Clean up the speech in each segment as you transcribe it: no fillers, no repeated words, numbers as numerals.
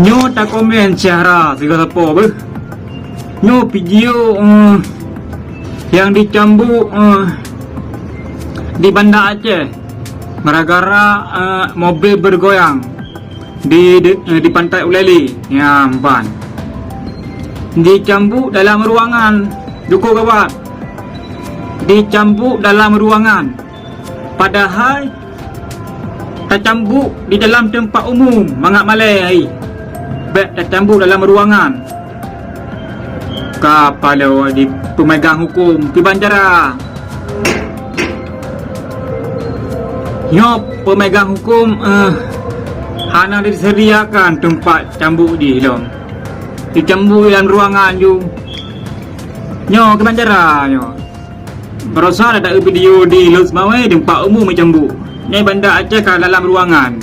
Nyo tak komen cara segala apa ber. Nyo video yang dicambuk di Banda Aceh gara-gara mobil bergoyang di pantai Uleli Nyamban. Dicambuk dalam ruangan, duko kawan. Dicambuk dalam ruangan. Padahal tercambuk di dalam tempat umum, mangat malai. Baik tercambuk dalam ruangan. Kepala di pemegang hukum di Banjara. Yo pemegang hukum hana disediakan tempat cambuk di dalam. Dicambuk dalam ruangan ju. Nyo ke Banjara nyo. Berasa ada video di Los Mawai tempat umum cambuk. Ni Banda Aceh kat dalam ruangan.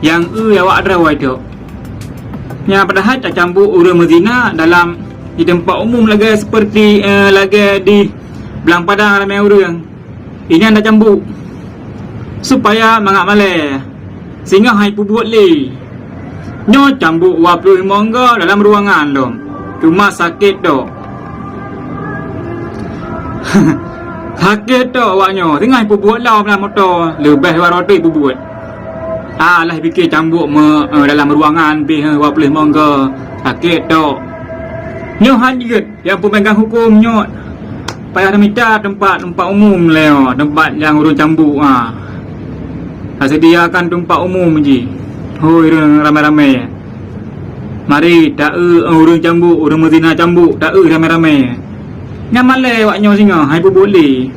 Yang awak ada itu. Yang padahal tak cambuk urang Medina dalam di tempat umum lagi seperti lagi di Belang Padang ramai orang. Ini anda cambuk supaya mangat malai sehingga hai pu buat le. Nyo cambuk 25 mangga dalam ruangan dong. Cuma sakit dok. Sakit dok awaknya. Tengah pu buat lah dalam motor. Lebih 200 pu buat. Lah fikir cambuk dalam ruangan pi 20 mangga. Sakit dok. Nyo hanyut yang pemegang hukum nyo payah minta tempat umum leo, tempat yang urus cambuk sediakan tempat umum je. Hoi ramai-ramai. Mari tak urus cambuk, urus Medina cambuk, tak ramai-ramai. Nyamalai awak nyo singa, hai pu boleh.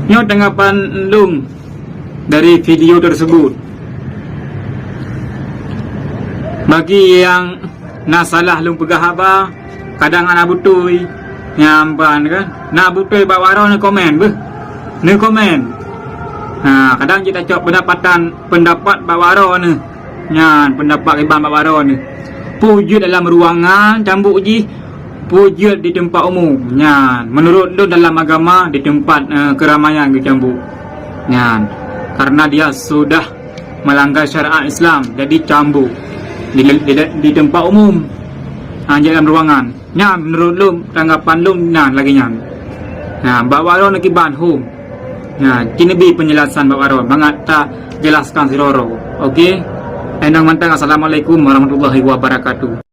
Nyo tanggapan lung dari video tersebut. Bagi yang nak salah lung pegah apa, kadang anak butui nyampan kan. Nak butui bawaro ni komen beh. Ni komen. Kadang kita cok pendapat bawaro ni. Nyan pendapat iban bawaro ni. Pujud dalam ruangan cambuk ji, pujud di tempat umum. Nyan menurut lu dalam agama di tempat keramaian ke cambuk. Nyan karena dia sudah melanggar syariat Islam, jadi cambuk di tempat umum, dalam ruangan. Nyan menurut lu tanggapan lu nyan lagi nyan. Bawaro nak iban home. Kini bi penjelasan bawaro bangat tak jelaskan siroro. Okey. Endang mantang. Assalamualaikum warahmatullahi wabarakatuh.